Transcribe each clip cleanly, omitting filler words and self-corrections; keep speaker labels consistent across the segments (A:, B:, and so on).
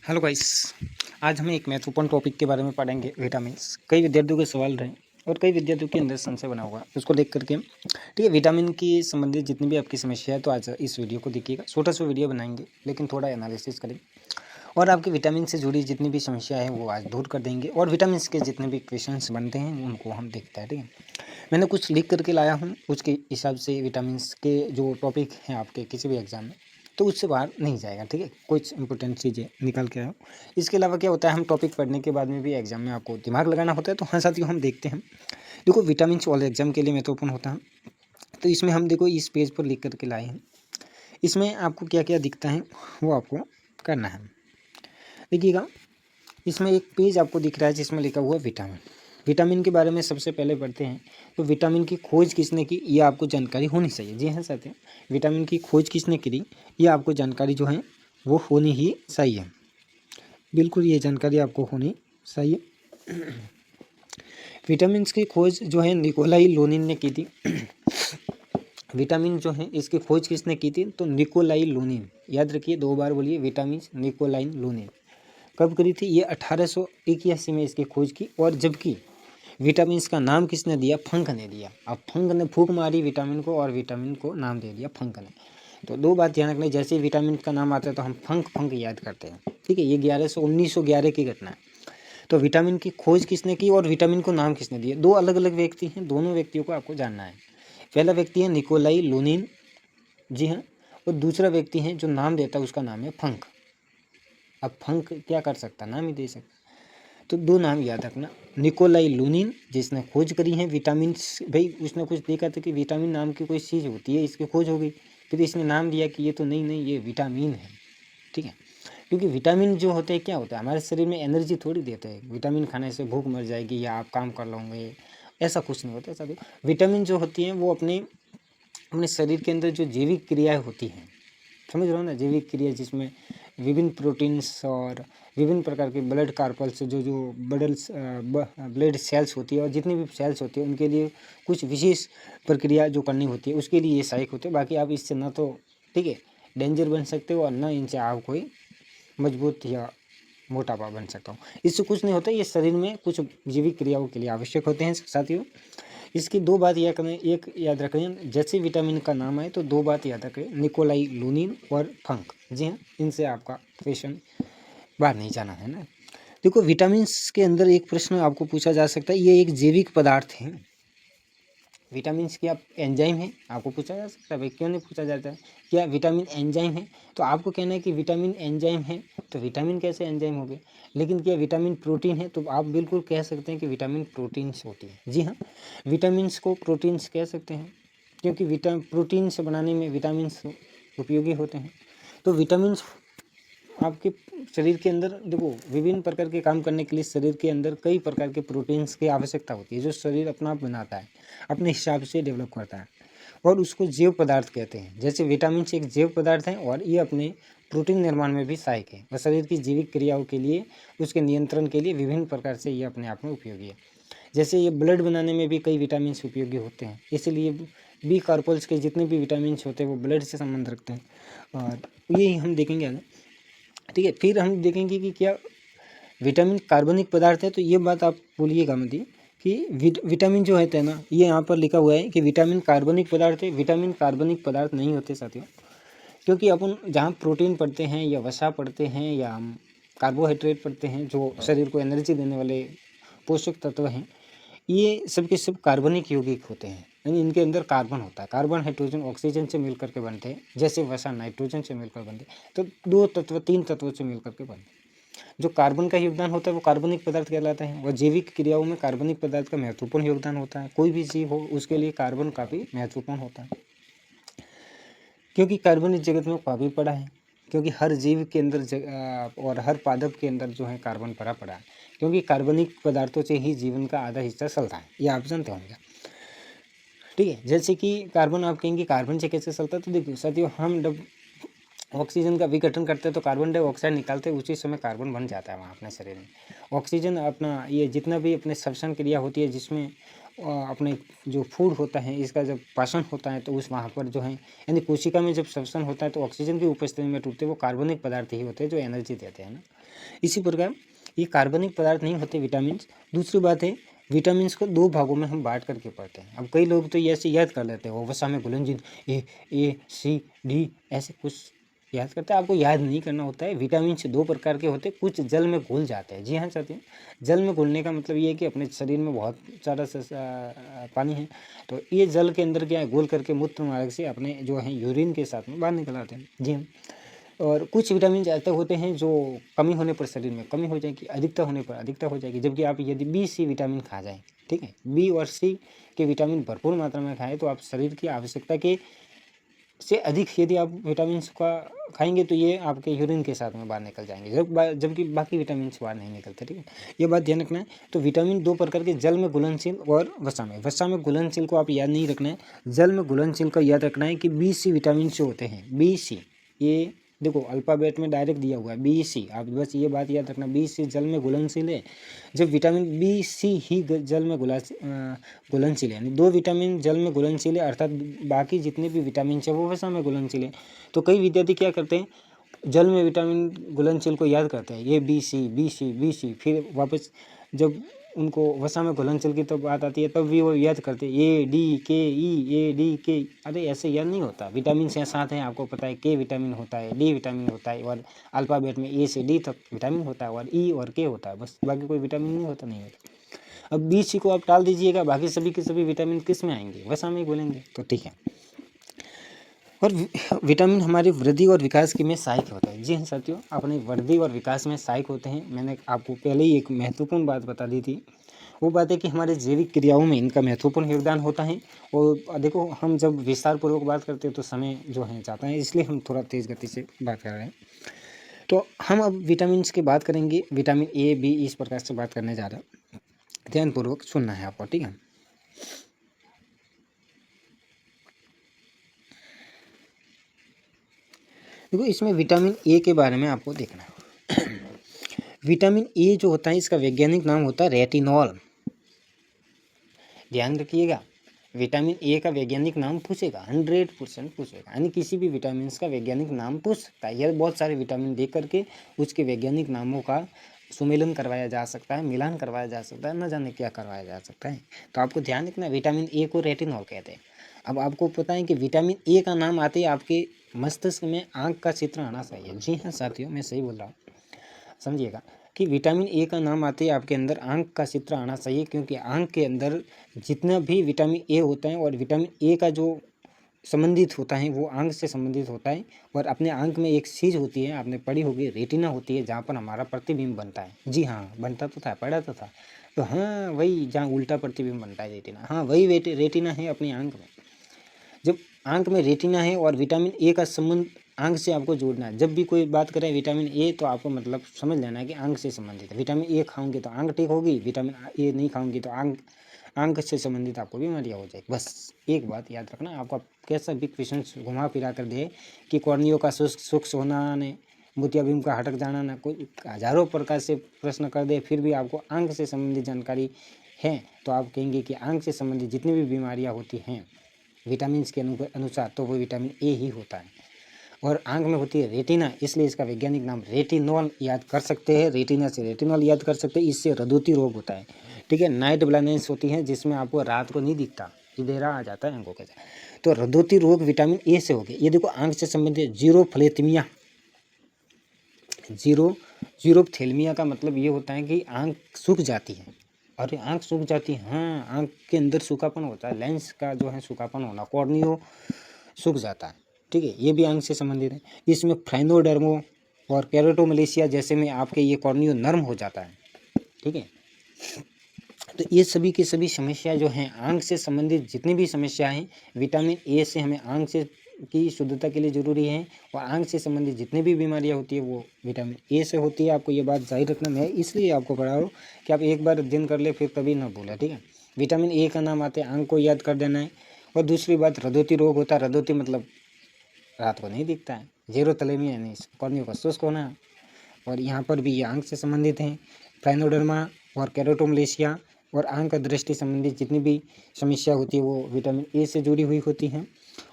A: Hello guys. आज हम एक महत्वपूर्ण टॉपिक के बारे में पढ़ेंगे, विटामिन्स। कई विद्यार्थियों के सवाल रहे और कई विद्यार्थियों के अंदर संशय बना हुआ, उसको देख करके ठीक है, विटामिन की संबंधित जितनी भी आपकी समस्या है तो आज इस वीडियो को देखिएगा। छोटा सा वीडियो बनाएंगे लेकिन थोड़ा एनालिसिस करेंगे और आपकी विटामिन से जुड़ी जितनी भी समस्या है वो आज दूर कर देंगे और विटामिन के जितने भी क्वेश्चन बनते हैं उनको हम देखते हैं। ठीक है, मैंने कुछ लिख करके लाया हूँ, उसके हिसाब से विटामिन के जो टॉपिक हैं आपके किसी भी एग्जाम में तो उससे बाहर नहीं जाएगा। ठीक है, कुछ इंपॉर्टेंट चीज़ें निकल के आए। इसके अलावा क्या होता है, हम टॉपिक पढ़ने के बाद में भी एग्जाम में आपको दिमाग लगाना होता है। तो हाँ साथियों, हम देखते हैं, देखो विटामिन वाले एग्जाम के लिए महत्वपूर्ण होता है। तो इसमें हम देखो इस पेज पर लिख करके लाए हैं, इसमें आपको क्या क्या दिखता है वो आपको करना है। देखिएगा, इसमें एक पेज आपको दिख रहा है जिसमें लिखा हुआ है विटामिन। विटामिन के बारे में सबसे पहले पढ़ते हैं। तो विटामिन की खोज किसने की, ये आपको जानकारी होनी चाहिए। जी हाँ साथियों, विटामिन की खोज किसने करी, ये आपको जानकारी जो है वो होनी ही चाहिए। बिल्कुल ये जानकारी आपको होनी चाहिए। विटामिन की खोज जो है निकोलाई लोनिन ने की थी। विटामिन जो है इसकी खोज किसने की थी, तो निकोलाई लोनिन। याद रखिए, 2 बार बोलिए, विटामिन निकोलाई लोनिन। कब करी थी, ये 1881 में इसकी खोज की। और जबकि विटामिन का नाम किसने दिया, फंक ने दिया। अब फंक ने फूंक मारी विटामिन को और विटामिन को नाम दे दिया फंक ने। तो 2 बात ध्यान रखना, जैसे ही विटामिन का नाम आता है तो हम फंक याद करते हैं। ठीक है, ये 1911 की घटना है। तो विटामिन की खोज किसने की और विटामिन को नाम किसने दिया, 2 अलग अलग व्यक्ति हैं, दोनों व्यक्तियों को आपको जानना है। पहला व्यक्ति है निकोलाई लोनिन, जी हाँ, और दूसरा व्यक्ति है जो नाम देता है उसका नाम है फंक। अब फंक क्या कर सकता, नाम ही दे सकता। तो 2 नाम याद रखना, निकोलाई लूनिन जिसने खोज करी है विटामिन। भाई उसने कुछ देखा था कि विटामिन नाम की कोई चीज़ होती है, इसकी खोज हो गई, फिर इसने नाम दिया कि ये तो नहीं ये विटामिन है। ठीक है, क्योंकि विटामिन जो होते हैं क्या होता है, हमारे शरीर में एनर्जी थोड़ी देते हैं। विटामिन खाने से भूख मर जाएगी या आप काम कर लोगे, ऐसा कुछ नहीं होता। ऐसा विटामिन जो होती हैं वो अपने शरीर के अंदर जो जैविक क्रियाएँ होती हैं, समझ रहे हो ना, जैविक क्रिया, जिसमें विभिन्न प्रोटीन्स और विभिन्न प्रकार के ब्लड कार्पल्स जो ब्लड सेल्स होती है और जितनी भी सेल्स होती है उनके लिए कुछ विशेष प्रक्रिया जो करनी होती है उसके लिए ये सहायक होते हैं। बाकी आप इससे ना तो ठीक है डेंजर बन सकते हो और ना इनसे आप कोई मजबूत या मोटापा बन सकता हो, इससे कुछ नहीं होता। ये शरीर में कुछ जैविक क्रियाओं के लिए आवश्यक होते हैं साथियों। इसकी 2 बात याद करें, एक याद रखें, जैसे विटामिन का नाम आए तो 2 बात याद रखें, निकोलाई लूनिन और फंक। जी हाँ, इनसे आपका क्वेश्चन बाहर नहीं जाना है ना। देखो, विटामिन के अंदर एक प्रश्न आपको पूछा जा सकता है, ये एक जैविक पदार्थ है। विटामिन क्या एंजाइम है, आपको पूछा जा सकता है। भाई क्यों नहीं पूछा जाता है, क्या विटामिन एंजाइम है, तो आपको कहना है कि विटामिन एंजाइम है, तो विटामिन कैसे एंजाइम हो गए। लेकिन क्या विटामिन प्रोटीन है, तो आप बिल्कुल कह सकते हैं कि विटामिन प्रोटीन्स होती है। जी हाँ, विटामिन्स को प्रोटीन्स कह सकते हैं क्योंकि प्रोटीन्स बनाने में विटामिन्स उपयोगी होते हैं। तो विटामिन्स आपके शरीर के अंदर देखो, विभिन्न प्रकार के काम करने के लिए शरीर के अंदर कई प्रकार के प्रोटीन्स की आवश्यकता होती है, जो शरीर अपना आप बनाता है, अपने हिसाब से डेवलप करता है और उसको जैव पदार्थ कहते हैं। जैसे विटामिन एक जैव पदार्थ है और ये अपने प्रोटीन निर्माण में भी सहायक है और शरीर की जैविक क्रियाओं के लिए, उसके नियंत्रण के लिए विभिन्न प्रकार से ये अपने आप में उपयोगी है। जैसे ये ब्लड बनाने में भी कई विटामिन उपयोगी होते हैं, इसीलिए बी कार्पल्स के जितने भी विटामिन होते हैं वो ब्लड से संबंध रखते हैं और यही हम देखेंगे आगे। ठीक है, फिर हम देखेंगे कि क्या विटामिन कार्बनिक पदार्थ है, तो ये बात आप भूलिएगा मत कि विटामिन जो है ना, ये यहाँ पर लिखा हुआ है कि विटामिन कार्बनिक पदार्थ है। विटामिन कार्बनिक पदार्थ नहीं होते साथियों, क्योंकि अपन जहाँ प्रोटीन पढ़ते हैं या वसा पढ़ते हैं या हम कार्बोहाइड्रेट पढ़ते हैं, जो शरीर को एनर्जी देने वाले पोषक तत्व हैं, ये सब के सब कार्बनिक यौगिक होते हैं, यानी इनके अंदर कार्बन होता है। कार्बन हाइड्रोजन ऑक्सीजन से मिलकर के बनते हैं, जैसे वसा नाइट्रोजन से मिलकर बनते हैं। तो 2 तत्व 3 तत्वों से मिलकर के बनते हैं। जो कार्बन का योगदान होता है वो कार्बनिक पदार्थ कहलाता है और जैविक क्रियाओं में कार्बनिक पदार्थ का महत्वपूर्ण योगदान होता है। कोई भी जीव हो उसके लिए कार्बन काफ़ी महत्वपूर्ण होता है, क्योंकि कार्बन इस जगत में काफ़ी पड़ा है, क्योंकि हर जीव के अंदर और हर पादप के अंदर जो है कार्बन भरा पड़ा है, क्योंकि कार्बनिक पदार्थों से ही जीवन का आधा हिस्सा चलता है, ये आप जानते होंगे। ठीक है, जैसे कि कार्बन, आप कहेंगे कार्बन से कैसे चलता है, तो देखिए साथियों, हम जब ऑक्सीजन का विघटन करते हैं तो कार्बन डाइऑक्साइड निकालते हैं, उसी समय कार्बन बन जाता है वहाँ अपने शरीर में। ऑक्सीजन अपना ये जितना भी अपने श्वसन क्रिया होती है जिसमें अपने जो फूड होता है इसका जब पाचन होता है तो उस वहाँ पर जो है यानी कोशिका में जब श्वसन होता है तो ऑक्सीजन की उपस्थिति में टूटते वो कार्बनिक पदार्थ ही होते हैं जो एनर्जी देते हैं ना। इसी प्रकार ये कार्बनिक पदार्थ नहीं होते विटामिन। दूसरी बात है विटामिन को दो भागों में हम बांट करके पढ़ते हैं। अब कई लोग तो ये ऐसे याद कर लेते हैं वो वसा में घुलनशील A C D ऐसे कुछ याद करते हैं। आपको याद नहीं करना होता है। विटामिन दो प्रकार के होते हैं, कुछ जल में घुल जाते हैं। जी हाँ साथियों, जल में घुलने का मतलब ये है कि अपने शरीर में बहुत सारा पानी है तो ये जल के अंदर क्या है घोल करके मूत्र मार्ग से अपने जो है यूरिन के साथ में बाहर निकल आते हैं। जी हाँ, और कुछ विटामिन ऐसे होते हैं जो कमी होने पर शरीर में कमी हो जाएगी, अधिकता होने पर अधिकता हो जाएगी। जबकि आप यदि B C विटामिन खा जाएँ, ठीक है, B और C के विटामिन भरपूर मात्रा में खाएँ तो आप शरीर की आवश्यकता के से अधिक यदि आप विटामिन का खाएंगे तो ये आपके यूरिन के साथ में बाहर निकल जाएंगे, जबकि बाकी विटामिन बाहर नहीं निकलते। ठीक है, ये बात ध्यान रखना है। तो विटामिन दो प्रकार के, जल में घुलनशील और वसा में घुलनशील को आप याद नहीं रखना है। जल में घुलनशील का याद रखना है कि B C विटामिन से होते हैं। B C ये देखो अल्फ़ाबेट में डायरेक्ट दिया हुआ है B C, आप बस ये बात याद रखना B C जल में घुलनशील है। जब विटामिन B C ही जल में घुलनशील है, यानी दो विटामिन जल में घुलनशील है अर्थात बाकी जितने भी विटामिन है वो वसा में घुलनशील है। तो कई विद्यार्थी क्या करते हैं जल में विटामिन घुलनशील को याद करते हैं, ये B C, फिर वापस जब उनको वसा में घुलनशील की तो बात आती है तब भी वो याद करते हैं ADKE। अरे ऐसे याद नहीं होता। विटामिन से साथ हैं, आपको पता है K विटामिन होता है, D विटामिन होता है और अल्फ़ाबेट में A से D तक विटामिन होता है और E और K होता है, बस बाकी कोई विटामिन नहीं होता। अब B C को आप टाल दीजिएगा, बाकी सभी के सभी विटामिन किस में आएंगे, वसा में घुलेंगे। तो ठीक है, और विटामिन हमारी वृद्धि और विकास की में सहायक होता है। जी हाँ साथियों, अपनी वृद्धि और विकास में सहायक होते हैं। मैंने आपको पहले ही एक महत्वपूर्ण बात बता दी थी, वो बात है कि हमारे जैविक क्रियाओं में इनका महत्वपूर्ण योगदान होता है। और देखो हम जब विस्तार पूर्वक बात करते हैं तो समय जो है जाता है, इसलिए हम थोड़ा तेज़ गति से बात कर रहे हैं। तो हम अब विटामिन की बात करेंगे, विटामिन A B इस प्रकार से बात करने जा रहे हैं। ध्यानपूर्वक सुनना है आपको, ठीक है। देखो इसमें विटामिन A के बारे में आपको देखना है। विटामिन A जो होता है इसका वैज्ञानिक नाम होता है रेटिनॉल। ध्यान रखिएगा, विटामिन A का वैज्ञानिक नाम पूछेगा, 100% पूछेगा, यानी किसी भी विटामिन का वैज्ञानिक नाम पूछ सकता है। यह बहुत सारे विटामिन दे करके उसके वैज्ञानिक नामों का सुमेलन करवाया जा सकता है, मिलान करवाया जा सकता है, न जाने क्या करवाया जा सकता है। तो आपको ध्यान रखना, विटामिन A को रेटिनॉल कहते हैं। अब आपको पता है कि विटामिन A का नाम आते ही आपके मस्तिष्क में आँख का चित्र आना चाहिए। जी हाँ साथियों, मैं सही बोल रहा हूँ, समझिएगा कि विटामिन A का नाम आते ही आपके अंदर आँख का चित्र आना चाहिए, क्योंकि आँख के अंदर जितना भी विटामिन A होता है और विटामिन A का जो संबंधित होता है वो आँख से संबंधित होता है। और अपने आँख में एक चीज़ होती है, आपने पढ़ी होगी, रेटिना होती है, जहाँ पर हमारा प्रतिबिंब बनता है। जी हाँ, बनता तो था, पढ़ा तो था। तो हाँ, वही जहाँ उल्टा प्रतिबिंब बनता है रेटिना, हाँ वही रेटिना है अपनी आँख में। जब आँख में रेटिना है और विटामिन A का संबंध आँख से आपको जोड़ना है। जब भी कोई बात करें विटामिन A तो आपको मतलब समझ लेना है कि आँख से संबंधित है। विटामिन A खाऊंगे तो आँख ठीक होगी, विटामिन A नहीं खाऊंगी तो आँख से संबंधित आपको बीमारियाँ हो जाएगी। बस एक बात याद रखना, आपका कैसा भी क्वेश्चन घुमा फिरा कर दे कि कॉर्नियो का शुष्क होना ने मोतियाबिंद का हटक जाना ना, कोई हजारों प्रकार से प्रश्न कर दे, फिर भी आपको आँख से संबंधित जानकारी है तो आप कहेंगे कि आँख से संबंधित जितनी भी बीमारियाँ होती हैं विटामिन के अनुसार तो वो विटामिन A ही होता है। और आँख में होती है रेटिना, इसलिए इसका वैज्ञानिक नाम रेटिनॉल याद कर सकते हैं। रेटिना से रेटिनॉल याद कर सकते हैं। इससे रदोती रोग होता है, ठीक है, नाइट ब्लाइंडनेस होती है जिसमें आपको रात को नहीं दिखता, अंधेरा आ जाता है आंखों के साथ। तो रदोती रोग विटामिन A से हो गए। ये देखो आँख से संबंधित जीरोफ्लेथेमिया, जीरोफ्थेल्मिया का मतलब ये होता है कि आँख सूख जाती है। अरे आँख सूख जाती है, हाँ, आँख के अंदर सूखापन होता है, लेंस का जो है सूखापन होना, कॉर्नियो सूख जाता है, ठीक है, ये भी आँख से संबंधित है। इसमें फ्राइनोडर्मो और केराटोमलेशिया जैसे में आपके ये कॉर्नियो नर्म हो जाता है, ठीक है। तो ये सभी की सभी समस्या जो हैं आँख से संबंधित जितनी भी समस्या हैं विटामिन A से हमें आँख से की शुद्धता के लिए ज़रूरी है। और आँख से संबंधित जितनी भी बीमारियाँ होती है वो विटामिन A से होती है। आपको ये बात जाहिर रखना, मैं इसलिए आपको पढ़ा रहा हूँ कि आप एक बार दिन कर ले फिर कभी ना भूलें, ठीक है। विटामिन A का नाम आते आँख को याद कर देना है। और दूसरी बात रदोती रोग होता है, रदोती मतलब रात को नहीं दिखता है, जीरोथैलेमिया यानी कॉर्नियो का शुष्क होना, और यहाँ पर भी ये आँख से संबंधित हैं। फ्राइनोडर्मा और केराटोमलेशिया और आंख और दृष्टि संबंधी जितनी भी समस्या होती है वो विटामिन ए से जुड़ी हुई होती हैं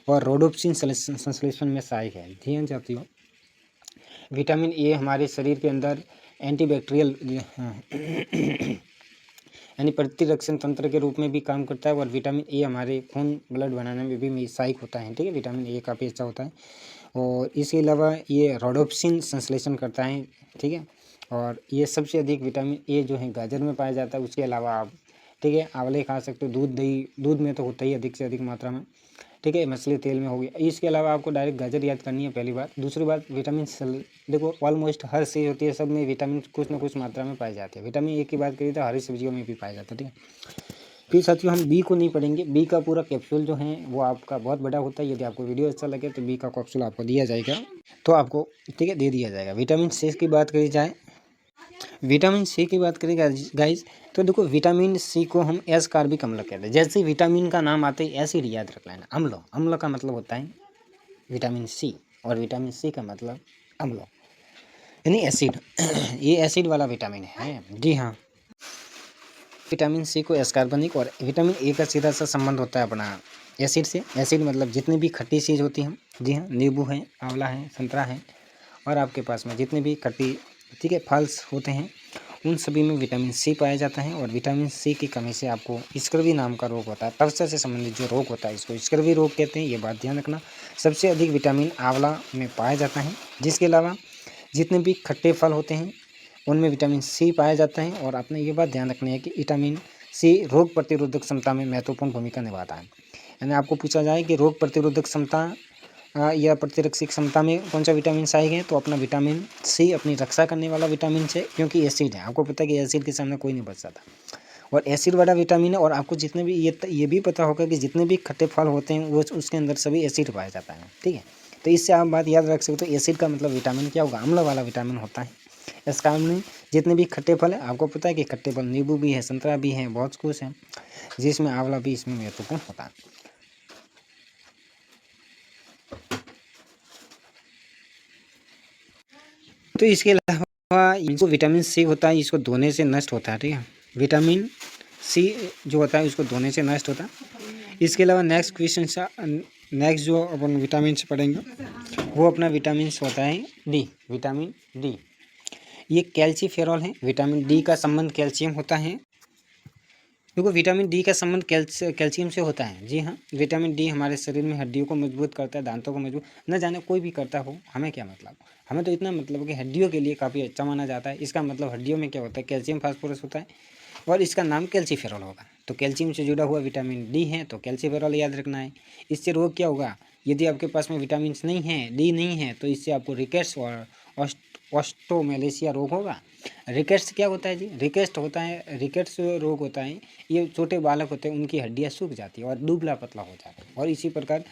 A: और रोडोप्सिन संश्लेषण में सहायक है। ध्यान साथियों, विटामिन ए हमारे शरीर के अंदर एंटीबैक्टीरियल यानी प्रतिरक्षण तंत्र के रूप में भी काम करता है और विटामिन ए हमारे खून ब्लड बनाने में भी सहायक होता है। ठीक है, विटामिन ए काफ़ी अच्छा होता है और इसके अलावा ये रोडोप्सिन संश्लेषण करता है। ठीक है, और ये सबसे अधिक विटामिन ए जो है गाजर में पाया जाता है। उसके अलावा आप ठीक है आंवले खा सकते हो, दूध दही, दूध में तो होता ही अधिक से अधिक मात्रा में। ठीक है, मछली तेल में हो गया। इसके अलावा आपको डायरेक्ट गाजर याद करनी है पहली बात। दूसरी बात, विटामिन देखो ऑलमोस्ट हर चीज़ होती है, सब में विटामिन कुछ ना कुछ मात्रा में पाए जाते हैं। विटामिन ए की बात करिए तो हरी सब्जियों में भी पाया जाता है। ठीक है, फिर साथियों हम बी को नहीं पढ़ेंगे। बी का पूरा कैप्सूल जो है वो आपका बहुत बड़ा होता है। यदि आपको वीडियो अच्छा लगे तो बी का कैप्सूल आपको दिया जाएगा, तो आपको ठीक है दे दिया जाएगा। विटामिन सी की बात करी जाए, विटामिन सी की बात करें गाइज तो देखो विटामिन सी को हम एसकार्बिक अम्ल कहते हैं। जैसे विटामिन का नाम आते ही एसिड याद रख लेना, अम्ल। अम्ल का मतलब होता है विटामिन सी और विटामिन सी का मतलब अम्ल यानी एसिड। ये एसिड वाला विटामिन है। जी हाँ, विटामिन सी को एसकार्बनिक और विटामिन ए का सीधा सा संबंध होता है अपना एसिड से। एसिड मतलब जितनी भी खट्टी चीज़ होती हैं, जी हाँ, नींबू है, आंवला है, संतरा है और आपके पास में जितने भी खट्टी ठीक है फल्स होते हैं उन सभी में विटामिन सी पाया जाता है। और विटामिन सी की कमी से आपको स्कर्वी नाम का रोग होता है। त्वचा से संबंधित जो रोग होता है इसको स्कर्वी रोग कहते हैं। ये बात ध्यान रखना। सबसे अधिक विटामिन आंवला में पाया जाता है। जिसके अलावा जितने भी खट्टे फल होते हैं उनमें विटामिन सी पाया जाता है। और आपने ये बात ध्यान रखनी है कि विटामिन सी रोग प्रतिरोधक क्षमता में महत्वपूर्ण भूमिका निभाता है। यानी आपको पूछा जाए कि रोग प्रतिरोधक क्षमता या प्रतिरक्षी क्षमता में कौन सा विटामिन सहायक है, तो अपना विटामिन सी अपनी रक्षा करने वाला विटामिन से, क्योंकि एसिड है। आपको पता है कि एसिड के सामने कोई नहीं बच सकता और एसिड वाला विटामिन है। और आपको जितने भी ये भी पता होगा कि जितने भी खट्टे फल होते हैं वो उसके अंदर सभी एसिड पाया जाता है। ठीक है, तो इससे आप बात याद रख सकते हो। एसिड का मतलब विटामिन क्या होगा, अम्ल वाला विटामिन होता है। इस कारण में जितने भी खट्टे फल है, आपको पता है कि खट्टे फल नींबू भी है, संतरा भी है, बहुत कुछ है, जिसमें आंवला भी इसमें महत्वपूर्ण होता है। तो इसके अलावा जो विटामिन सी होता है इसको धोने से नष्ट होता है। ठीक है, विटामिन सी जो होता है उसको धोने से नष्ट होता है। इसके अलावा नेक्स्ट क्वेश्चन नेक्स्ट जो अपन विटामिन से पढ़ेंगे वो अपना विटामिन होता है डी, विटामिन डी। ये कैल्सीफेरॉल है। विटामिन डी का संबंध कैल्शियम होता है। देखो विटामिन डी का संबंध कैल्शियम से होता है। जी हाँ, विटामिन डी हमारे शरीर में हड्डियों को मजबूत करता है, दांतों को मजबूत, न जाने कोई भी करता हो, हमें क्या मतलब। हमें तो इतना मतलब है कि हड्डियों के लिए काफ़ी अच्छा माना जाता है। इसका मतलब हड्डियों में क्या होता है, कैल्शियम फास्फोरस होता है और इसका नाम कैल्सीफेरॉल होगा। तो कैल्शियम से जुड़ा हुआ विटामिन डी है तो कैल्सीफेरॉल याद रखना है। इससे रोग क्या होगा, यदि आपके पास में विटामिन नहीं है, डी नहीं है, तो इससे आपको रिकेट्स और ऑस्टोमेलेशिया रोग होगा। रिकेट्स क्या होता है जी, रिकेट्स होता है, रिकेट्स रोग होता है, ये छोटे बालक होते हैं उनकी हड्डियाँ सूख जाती है और दुबला पतला हो जाता है। और इसी प्रकार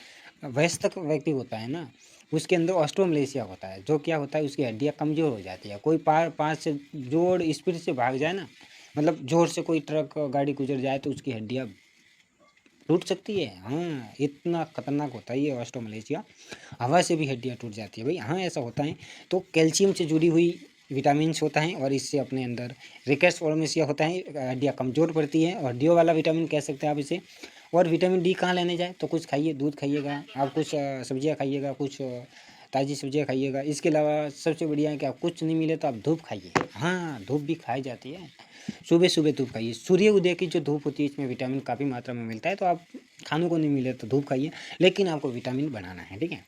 A: वयस्क व्यक्ति होता है ना, उसके अंदर ऑस्टोमेलेशिया होता है, जो क्या होता है उसकी हड्डियाँ कमज़ोर हो जाती है। कोई पास से जोर स्पीड से भाग जाए ना, मतलब जोर से कोई ट्रक गाड़ी गुजर जाए तो उसकी हड्डियाँ टूट सकती है। हाँ, इतना खतरनाक होता है ये ऑस्टोमेलेशिया, हवा से भी हड्डियाँ टूट जाती है भाई। हाँ, ऐसा होता है। तो कैल्शियम से जुड़ी हुई विटामिन्स होता है और इससे अपने अंदर रिकेट्स फॉर्मेशिया होता है, हड्डियाँ कमज़ोर पड़ती है और हड्डियों वाला विटामिन कह सकते हैं आप इसे। और विटामिन डी कहाँ लेने जाए, तो कुछ खाइए, दूध खाइएगा आप, कुछ सब्जियाँ खाइएगा, कुछ ताज़ी सब्जियाँ खाइएगा। इसके अलावा सबसे बढ़िया है कि आप कुछ नहीं मिले तो आप धूप खाइए। हाँ, धूप भी खाई जाती है, सुबह सुबह धूप खाइए। सूर्य उदय की जो धूप होती है इसमें विटामिन काफ़ी मात्रा में मिलता है। तो आप खानों को नहीं मिले तो धूप खाइए, लेकिन आपको विटामिन बनाना है। ठीक है,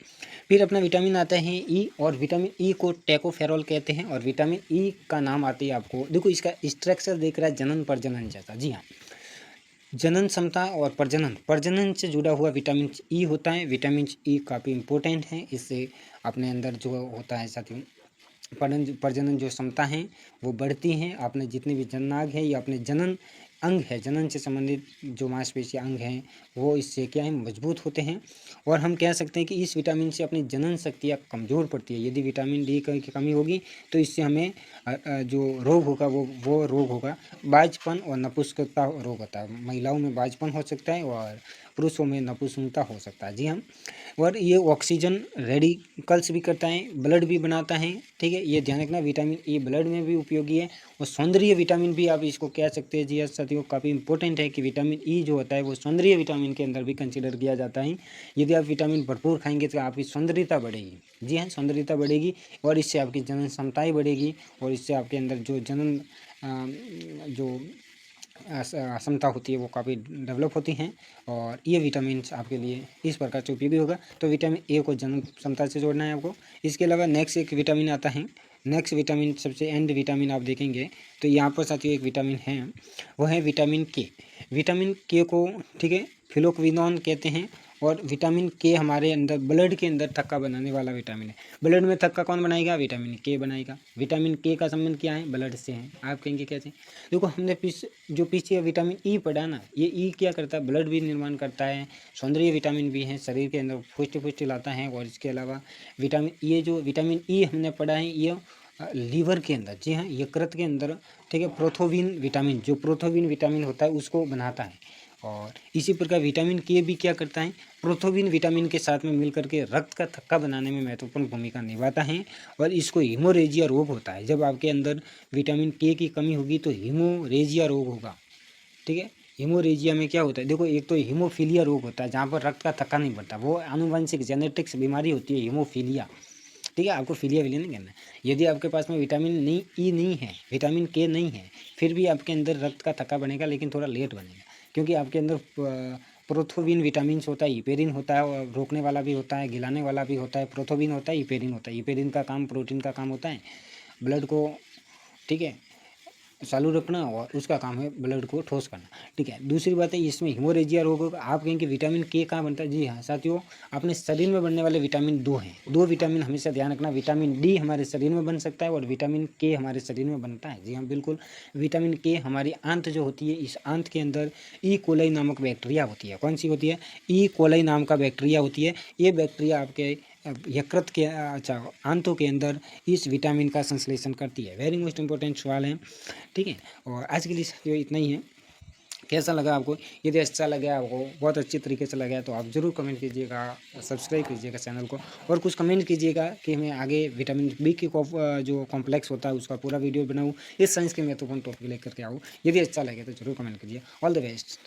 A: फिर अपना विटामिन आता है ई, और विटामिन ई को टैकोफेरॉल कहते हैं। और विटामिन ई का नाम आती है आपको, देखो इसका स्ट्रक्चर देख रहा है जनन प्रजनन जैसा। जी हाँ, जनन क्षमता और प्रजनन से जुड़ा हुआ विटामिन ई होता है। विटामिन ई काफ़ी इंपॉर्टेंट है, इससे अपने अंदर जो होता है साथियों प्रजनन जो क्षमता है वो बढ़ती हैं। आपने जितने भी जननांग है या अपने जनन अंग है, जनन से संबंधित जो मांसपेशी अंग हैं वो इससे क्या है, मजबूत होते हैं। और हम कह सकते हैं कि इस विटामिन से अपनी जनन शक्तियाँ कमज़ोर पड़ती है। यदि विटामिन डी की कमी होगी तो इससे हमें जो रोग होगा वो रोग होगा बांझपन और नपुंसकता रोग होता है। महिलाओं में बांझपन हो सकता है और पुरुषों में नपुंसकता हो सकता है। जी हाँ, और ये ऑक्सीजन रेडिकल्स भी करता है, ब्लड भी बनाता है, ठीक है। ये ध्यान रखना, विटामिन ई ब्लड में भी उपयोगी है और सौंदर्य विटामिन भी आप इसको कह सकते हैं। जी हाँ साथियों, काफ़ी इंपॉर्टेंट है कि विटामिन ई जो होता है वो सौंदर्य विटामिन के अंदर भी कंसिडर किया जाता है। यदि आप विटामिन भरपूर खाएंगे तो आपकी सौंदर्यता बढ़ेगी। जी हाँ, सौंदर्यता बढ़ेगी और इससे आपकी जनन क्षमताएँ बढ़ेगी और इससे आपके अंदर जो जनन जो क्षमता होती है वो काफ़ी डेवलप होती हैं और ये विटामिन्स आपके लिए इस प्रकार से उपयोगी होगा। तो विटामिन ए को जनन क्षमता से जोड़ना है आपको। इसके अलावा नेक्स्ट एक विटामिन आता है, नेक्स्ट विटामिन सबसे एंड विटामिन आप देखेंगे तो यहाँ पर साथियों एक विटामिन है, वो है विटामिन के। विटामिन के को, ठीक है, फिनोक्विनोन कहते हैं और विटामिन के हमारे अंदर ब्लड के अंदर थक्का बनाने वाला विटामिन है। ब्लड में थक्का कौन बनाएगा? विटामिन के बनाएगा। विटामिन के का संबंध क्या है? ब्लड से है। आप कहेंगे कैसे? देखो हमने पीछे विटामिन ई पढ़ा ना, ये ई क्या करता है? ब्लड भी निर्माण करता है, सौंदर्य विटामिन भी है, शरीर के अंदर पुष्टि लाता है और इसके अलावा विटामिन ये जो विटामिन ई हमने पढ़ा है ये लीवर के अंदर, जी हाँ, यकृत के अंदर, ठीक है, प्रोथोविन विटामिन, जो प्रोथोविन विटामिन होता है उसको बनाता है। और इसी प्रकार विटामिन के भी क्या करता है? प्रोथोविन विटामिन के साथ में मिलकर के रक्त का थक्का बनाने में महत्वपूर्ण भूमिका निभाता है और इसको हीमोरेजिया रोग होता है। जब आपके अंदर विटामिन के की कमी होगी तो हीमोरेजिया रोग होगा, ठीक है। हीमोरेजिया में क्या होता है? देखो, एक तो हीमोफीलिया रोग होता है जहाँ पर रक्त का थक्का नहीं बढ़ता, वो आनुवंशिक जेनेटिक्स बीमारी होती है हीमोफीलिया, ठीक है। आपको फीलिया नहीं करना है। यदि आपके पास में विटामिन ई नहीं है, विटामिन के नहीं है, फिर भी आपके अंदर रक्त का थक्का बनेगा लेकिन थोड़ा लेट बनेगा, क्योंकि आपके अंदर प्रोथोविन विटामिन्स होता है, इपेरिन होता है, और रोकने वाला भी होता है, गिलाने वाला भी होता है। प्रोथोविन होता है, इपेरिन होता है। इपेरिन का काम प्रोटीन का काम होता है ब्लड को, ठीक है, चालू रखना और उसका काम है ब्लड को ठोस करना, ठीक है। दूसरी बात है इसमें हीमोरेजिया रोग होगा। आप कहेंगे विटामिन के कहाँ बनता है? जी हाँ साथियों, अपने शरीर में बनने वाले विटामिन दो हैं। दो विटामिन हमेशा ध्यान रखना, विटामिन डी हमारे शरीर में बन सकता है और विटामिन के हमारे शरीर में बनता है। जी हाँ बिल्कुल, विटामिन के हमारी आंत जो होती है, इस आंत के अंदर ई कोलाई नामक बैक्टीरिया होती है। कौन सी होती है? ई कोलाई नाम का बैक्टीरिया होती है। ये बैक्टीरिया आपके यकृत के आंतों के अंदर इस विटामिन का संश्लेषण करती है। वेरी मोस्ट इंपॉर्टेंट सवाल है, ठीक है। और आज के लिए साथियों इतना ही है। कैसा लगा आपको? यदि अच्छा लगा, आपको बहुत अच्छी तरीके से लगा तो आप ज़रूर कमेंट कीजिएगा, सब्सक्राइब कीजिएगा चैनल को और कुछ कमेंट कीजिएगा कि मैं आगे विटामिन बी की जो कॉम्प्लेक्स होता है उसका पूरा वीडियो बनाऊँ, इस साइंस के महत्वपूर्ण टॉपिक लेकर के आऊँ। यदि अच्छा लगे तो ज़रूर कमेंट कीजिए। All the best.